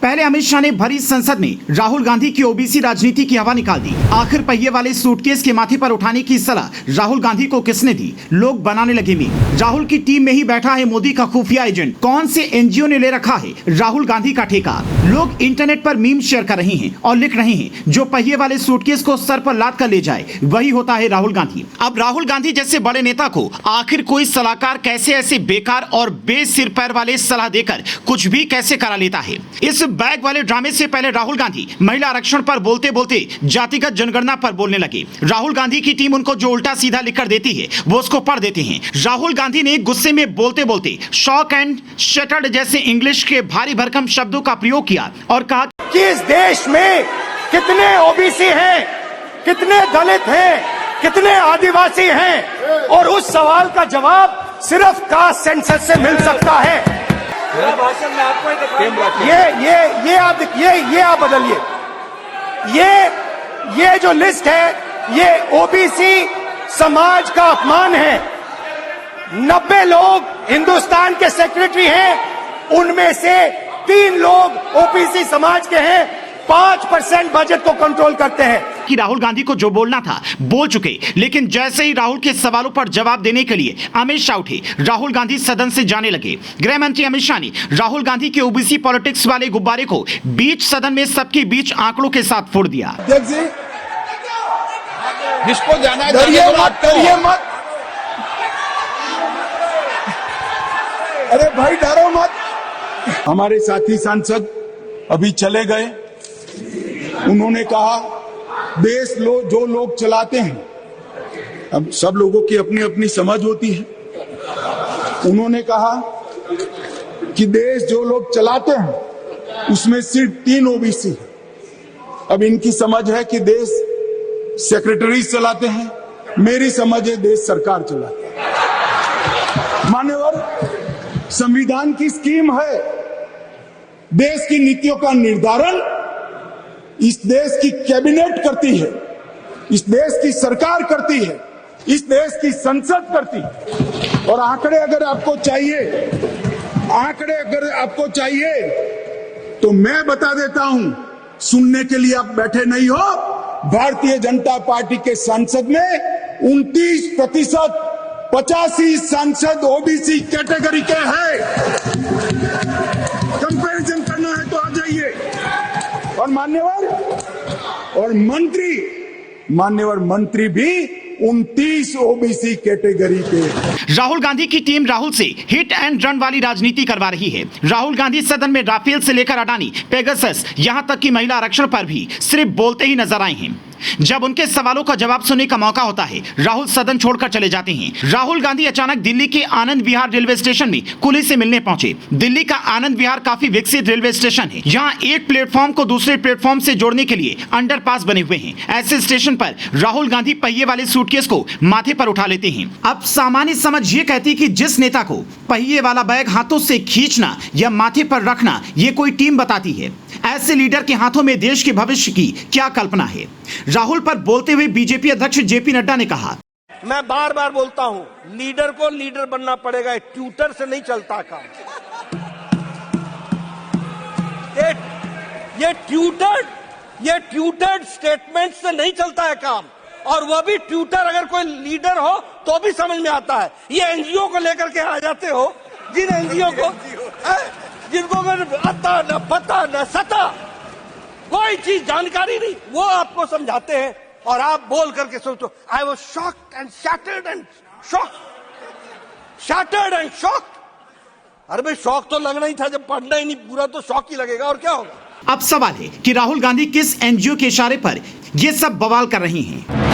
पहले अमित शाह ने भरी संसद में राहुल गांधी की ओबीसी राजनीति की हवा निकाल दी। आखिर पहिए वाले सूटकेस के माथे पर उठाने की सलाह राहुल गांधी को किसने दी? लोग बनाने लगे मीम। राहुल की टीम में ही बैठा है मोदी का खुफिया एजेंट। कौन से एनजीओ ने ले रखा है राहुल गांधी का ठेका? लोग इंटरनेट पर मीम शेयर कर रहे हैं और लिख रहे हैं, जो पहिए वाले सूटकेस को सर पर लाद कर ले जाए वही होता है राहुल गांधी। अब राहुल गांधी जैसे बड़े नेता को आखिर कोई सलाहकार कैसे ऐसे बेकार और बेसिर पैर वाले सलाह देकर कुछ भी कैसे करा लेता है? इस बैग वाले ड्रामे से पहले राहुल गांधी महिला आरक्षण पर बोलते बोलते जातिगत जनगणना पर बोलने लगे। राहुल गांधी की टीम उनको जो उल्टा सीधा लिखकर देती है वो उसको पढ़ देते हैं। राहुल गांधी ने गुस्से में बोलते बोलते शॉक एंड शटर्ड जैसे इंग्लिश के भारी भरकम शब्दों का प्रयोग किया और कहा कि इस देश में कितने ओबीसी हैं, कितने दलित हैं, कितने आदिवासी हैं, और उस सवाल का जवाब सिर्फ कास्ट सेंसस से मिल सकता है। भाषण में आपको ये आप बदलिए। ये जो लिस्ट है ये ओबीसी समाज का अपमान है। 90 लोग हिंदुस्तान के सेक्रेटरी हैं, उनमें से 3 लोग ओबीसी समाज के हैं। 5% बजट को कंट्रोल करते हैं। कि राहुल गांधी को जो बोलना था बोल चुके, लेकिन जैसे ही राहुल के सवालों पर जवाब देने के लिए अमित शाह उठे, राहुल गांधी सदन से जाने लगे। गृह मंत्री अमित शाह ने राहुल गांधी के ओबीसी पॉलिटिक्स वाले गुब्बारे को बीच सदन में सबके बीच आंकड़ों के साथ फोड़ दिया। जिसको जाना है करिए मत। अरे भाई डरो मत। हमारे साथी सांसद अभी चले गए। उन्होंने कहा देश जो लोग चलाते हैं, अब सब लोगों की अपनी अपनी समझ होती है। उन्होंने कहा कि देश जो लोग चलाते हैं उसमें सिर्फ 3 ओबीसी है। अब इनकी समझ है कि देश सेक्रेटरी चलाते हैं, मेरी समझ है देश सरकार चलाती है। मान्यवर, संविधान की स्कीम है, देश की नीतियों का निर्धारण इस देश की कैबिनेट करती है, इस देश की सरकार करती है, इस देश की संसद करती है। और आंकड़े अगर आपको चाहिए तो मैं बता देता हूं, सुनने के लिए आप बैठे नहीं हो। भारतीय जनता पार्टी के सांसद में 29%, 85 सांसद ओबीसी कैटेगरी के हैं। कंपैरिजन करना है तो आ जाइए। और मान्यवर मंत्री भी 29 ओबीसी कैटेगरी के। राहुल गांधी की टीम राहुल से हिट एंड रन वाली राजनीति करवा रही है। राहुल गांधी सदन में राफेल से लेकर अडानी, पेगासस, यहां तक कि महिला आरक्षण पर भी सिर्फ बोलते ही नजर आए हैं। जब उनके सवालों का जवाब सुनने का मौका होता है, राहुल सदन छोड़कर चले जाते हैं। राहुल गांधी अचानक दिल्ली के आनंद विहार रेलवे स्टेशन में कुली से मिलने पहुंचे। दिल्ली का आनंद विहार काफी विकसित रेलवे स्टेशन है। यहाँ एक प्लेटफॉर्म को दूसरे प्लेटफॉर्म से जोड़ने के लिए अंडरपास बने हुए हैं। ऐसे स्टेशन पर राहुल गांधी पहिए वाले सूटकेस को माथे पर उठा लेते हैं। अब सामान्य समझ ये कहती है कि जिस नेता को पहिए वाला बैग हाथों से खींचना या माथे पर रखना ये कोई टीम बताती है, ऐसे लीडर के हाथों में देश के भविष्य की क्या कल्पना है? राहुल पर बोलते हुए बीजेपी अध्यक्ष जेपी नड्डा ने कहा, मैं बार बार बोलता हूं, लीडर को लीडर बनना पड़ेगा, ट्यूटर से नहीं चलता काम। ये ट्यूटर्ड स्टेटमेंट से नहीं चलता है काम। और वह भी ट्यूटर अगर कोई लीडर हो तो भी समझ में आता है। ये एनजीओ को लेकर के आ जाते हो, जिन एनजीओ को जिनको आता न पता न सता, कोई चीज जानकारी नहीं, वो आपको समझाते हैं और आप बोल करके सोचो I was shocked and shattered and shocked. अरे भाई शौक तो लगना ही था, जब पढ़ना ही नहीं पूरा तो शौक ही लगेगा, और क्या होगा। अब सवाल है कि राहुल गांधी किस एनजीओ के इशारे पर ये सब बवाल कर रही हैं?